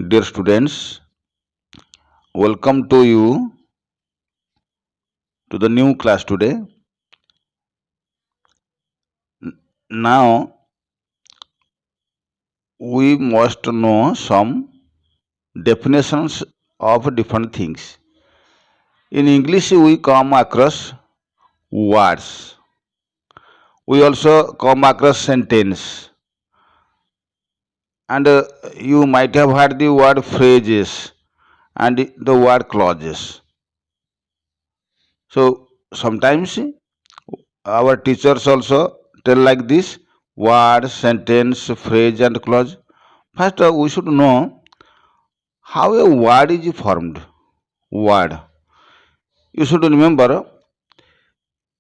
Dear students, welcome to you to the new class today. Now we must know some definitions of different things. In English, we come across words. We also come across sentence, and you might have heard the word phrases and the word clauses. So sometimes our teachers also tell like this: word, sentence, phrase, and clause. First, we should know how a word is formed. Word. You should remember,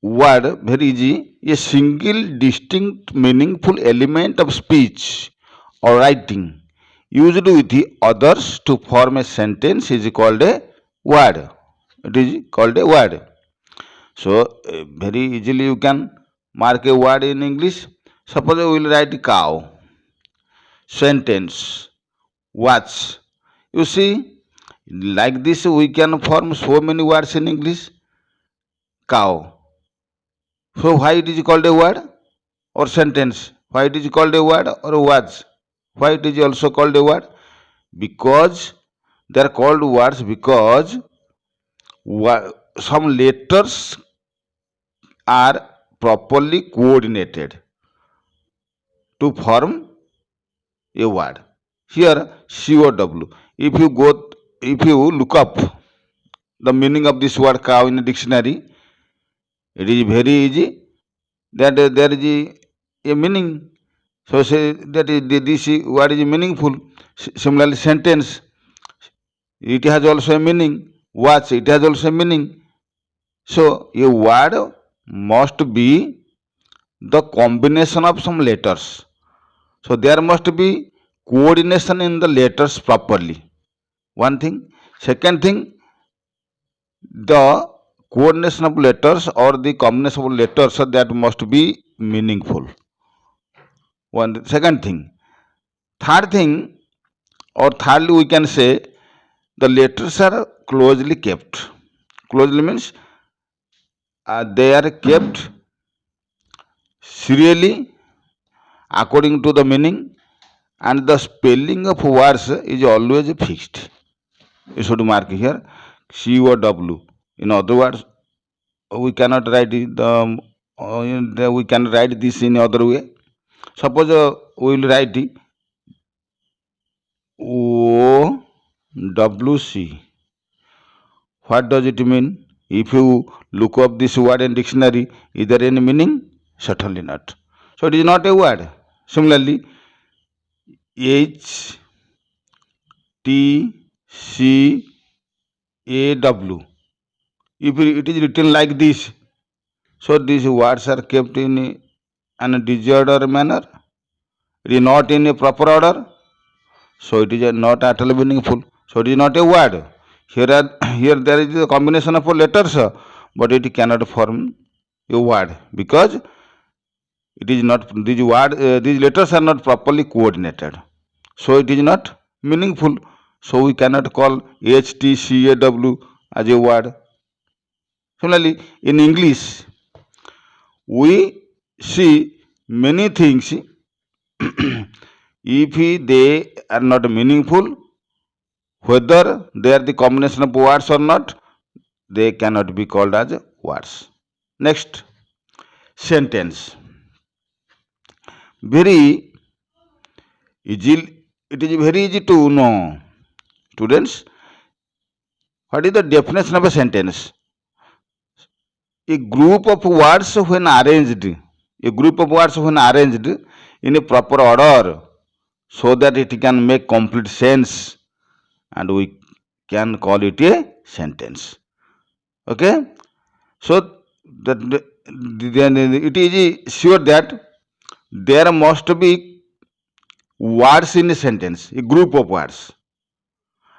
word very easy. A single distinct meaningful element of speech or writing used with the others to form a sentence is called a word. It is called a word. So very easily you can mark a word in English. Suppose we will write cow, sentence, watch. You see, like this we can form so many words in English. Cow. So why it is called a word or sentence? Why it is called a word or words? Why it is also called a word? Because they are called words because some letters are properly coordinated to form a word. Here COW. If you look up the meaning of this word cow in a dictionary, it is very easy that there is a meaning. So say that this word is meaningful. Similarly, sentence, it has also a meaning. Watch, it has also a meaning. So a word must be the combination of some letters. So there must be coordination in the letters properly. One thing. Second thing, the coordination of letters or the combination of letters that must be meaningful. One second thing. Third thing, or thirdly, we can say the letters are closely kept. Closely means they are kept serially according to the meaning, and the spelling of words is always fixed. You should mark here COW. In other words, we cannot write we can write this in other way. Suppose we will write OWC. What does it mean? If you look up this word in dictionary, is there any meaning? Certainly not. So it is not a word. Similarly, HTCAW. If it is written like this, so these words are kept in an disorder manner. It is not in a proper order. So it is not at all meaningful. So it is not a word. Here there is a combination of letters, but it cannot form a word because it is not these letters are not properly coordinated. So it is not meaningful. So we cannot call HTCAW as a word. Similarly, in English, we see many things. If they are not meaningful, whether they are the combination of words or not, they cannot be called as words. Next, sentence. Very easy. It is very easy to know, students. What is the definition of a sentence? A group of words when arranged. A group of words when arranged in a proper order, so that it can make complete sense, and we can call it a sentence. Okay, so then it is sure that there must be words in a sentence, a group of words,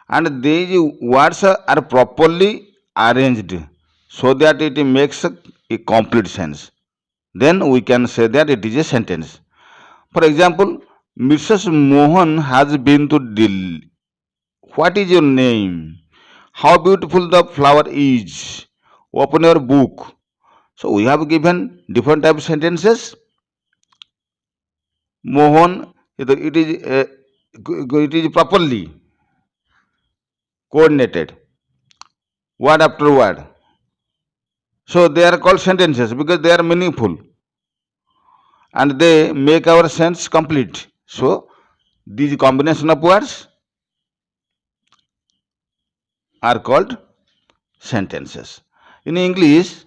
and these words are properly arranged so that it makes a complete sense. Then we can say that it is a sentence. For example, Mrs. Mohan has been to Delhi. What is your name? How beautiful the flower is. Open your book. So we have given different type of sentences. Mohan, it is properly coordinated, word after word. So they are called sentences because they are meaningful and they make our sense complete. So these combination of words are called sentences. In English,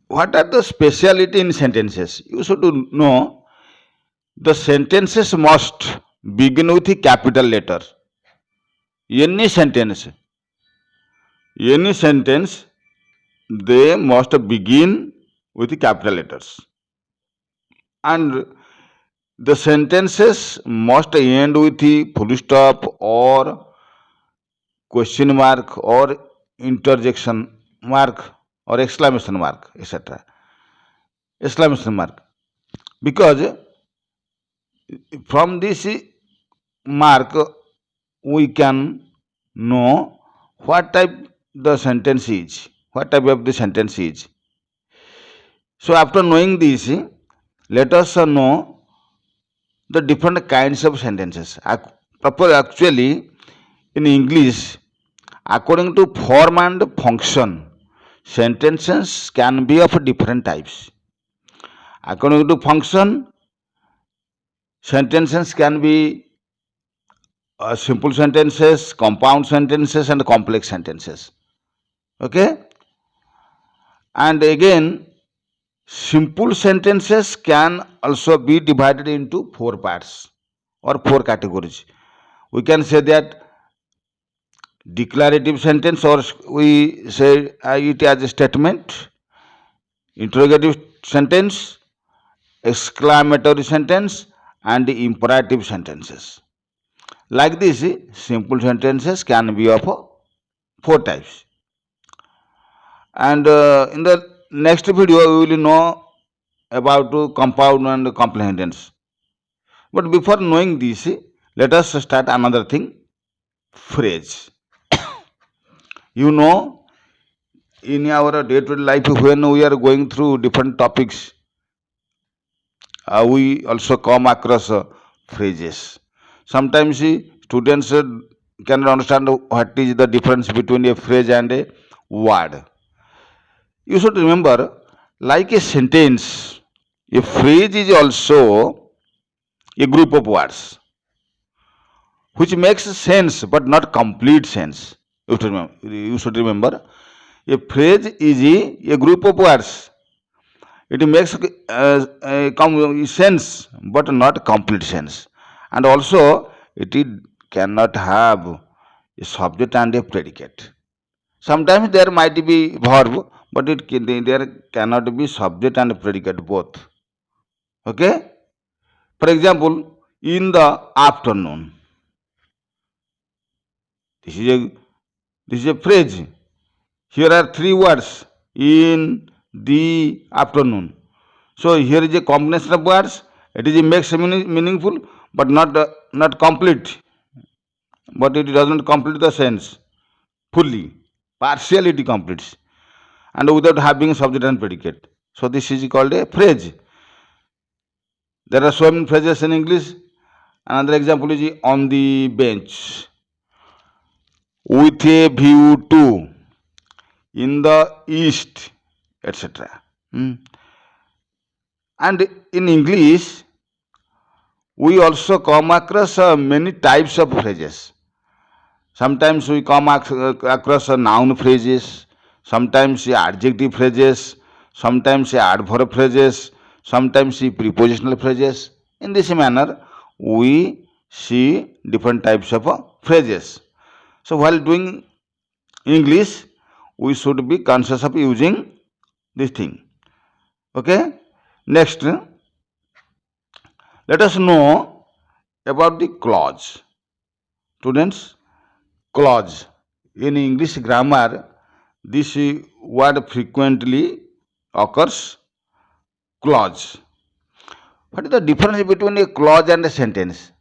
what are the speciality in sentences? You should know the sentences must begin with a capital letter. Any sentence, any sentence, they must begin with capital letters. And the sentences must end with a full stop or question mark or interjection mark or exclamation mark, etc. Exclamation mark. Because from this mark we can know what type the sentence is, what type of the sentence is. So after knowing this, let us know the different kinds of sentences. Actually, in English, according to form and function, sentences can be of different types. According to function, sentences can be simple sentences, compound sentences, and complex sentences. Okay? And again, simple sentences can also be divided into four parts or four categories. We can say that declarative sentence, or we say it as a statement, interrogative sentence, exclamatory sentence, and imperative sentences. Like this, simple sentences can be of four types. And in the next video, we will know about compound and comprehensions. But before knowing this, let us start another thing, phrase. You know, in our day-to-day life, when we are going through different topics, we also come across phrases. Sometimes students cannot understand what is the difference between a phrase and a word. You should remember, like a sentence, a phrase is also a group of words which makes sense but not complete sense. You should remember, a phrase is a group of words. It makes sense but not complete sense. And also, cannot have a subject and a predicate. Sometimes there might be verb, but there cannot be subject and predicate both. Okay? For example, in the afternoon. This is a phrase. Here are three words, in the afternoon. So here is a combination of words. It is a makes meaningful, but not complete. But it doesn't complete the sense fully. Partially it completes, and without having subject and predicate. So this is called a phrase. There are so many phrases in English. Another example is on the bench, with a view to, in the east, etc. And in English, we also come across many types of phrases. Sometimes we come across noun phrases, sometimes adjective phrases, sometimes adverb phrases, sometimes prepositional phrases. In this manner, we see different types of phrases. So while doing English, we should be conscious of using this thing. Okay? Next, let us know about the clause. Students, clause. In English grammar, this word frequently occurs, clause. What is the difference between a clause and a sentence?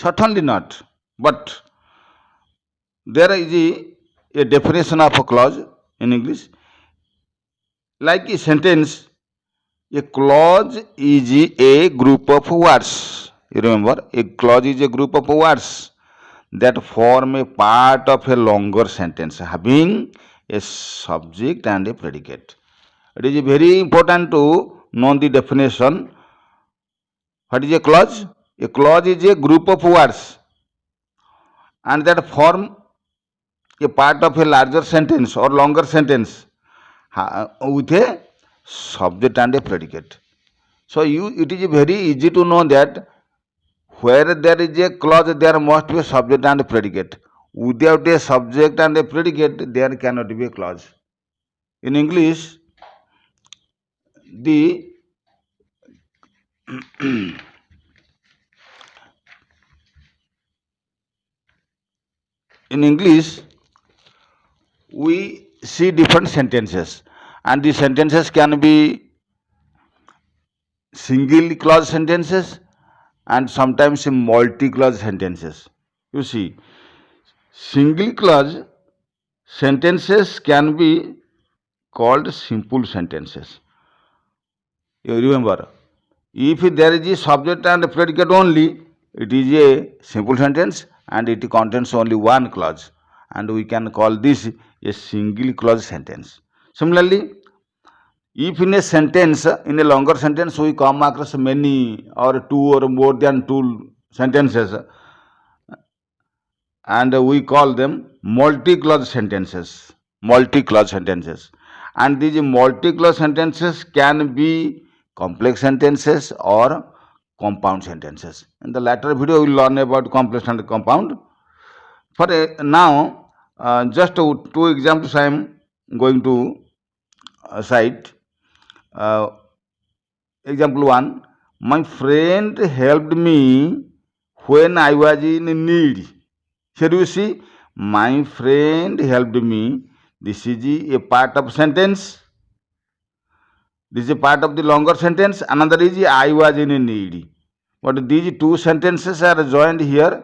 Certainly not. But there is a definition of a clause in English. Like a sentence, a clause is a group of words. You remember, a clause is a group of words that form a part of a longer sentence having a subject and a predicate. It is very important to know the definition. What is a clause? A clause is a group of words and that form a part of a larger sentence or longer sentence with a subject and a predicate. So it is very easy to know that where there is a clause, there must be a subject and a predicate. Without a subject and a predicate, there cannot be a clause. In English, the in English we see different sentences, and the sentences can be single clause sentences and sometimes multi clause sentences. You see, single clause sentences can be called simple sentences. You remember, if there is a subject and a predicate only, it is a simple sentence and it contains only one clause, and we can call this a single clause sentence. Similarly, if in a sentence, in a longer sentence, we come across many or two or more than two sentences, and we call them multi-clause sentences. Multi-clause sentences. And these multi-clause sentences can be complex sentences or compound sentences. In the latter video, we will learn about complex and compound. For now, just two examples I am going to cite. Example 1, my friend helped me when I was in need. Here you see, my friend helped me. This is a part of sentence. This is a part of the longer sentence. Another is I was in need. But these two sentences are joined here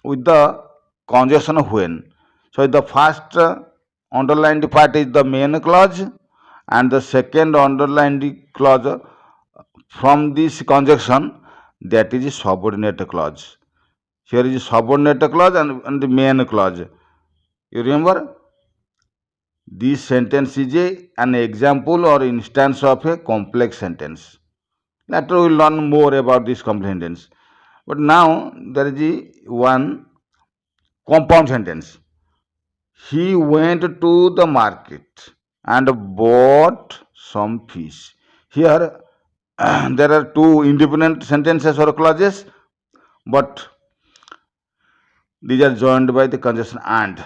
with the conjugation of when. So the first underlined part is the main clause, and the second underlined clause from this conjunction, that is a subordinate clause. Here is a subordinate clause and the main clause. You remember, this sentence is an example or instance of a complex sentence. Later we will learn more about this complex sentence. But now there is one compound sentence. He went to the market and bought some fish. Here there are two independent sentences or clauses, but these are joined by the conjunction and,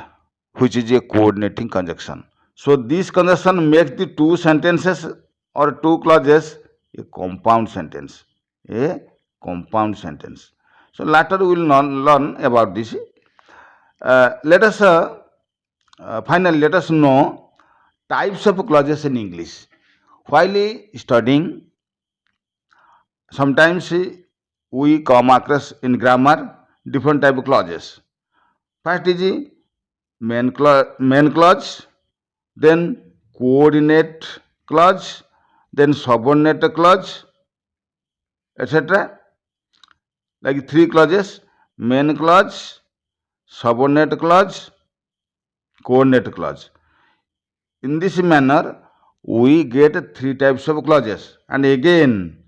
which is a coordinating conjunction. So this conjunction makes the two sentences or two clauses a compound sentence. A compound sentence. So later we will learn about this. Finally, let us know types of clauses in English. While studying, sometimes we come across in grammar different type of clauses. First is main clause, then coordinate clause, then subordinate clause, etc. Like three clauses: main clause, subordinate clause, coordinate clause. In this manner, we get three types of clauses. And again,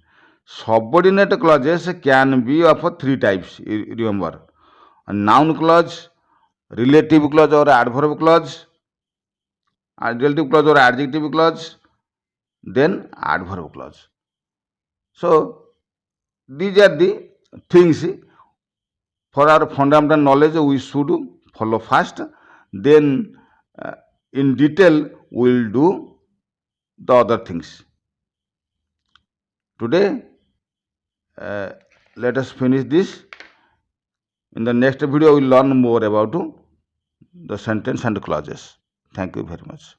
subordinate clauses can be of three types. Remember, a noun clause, relative clause or adverb clause, relative clause or adjective clause, then adverb clause. So these are the things for our fundamental knowledge we should follow first. Then in detail we will do the other things. Today, let us finish this. In the next video, we will learn more about the sentence and clauses. Thank you very much.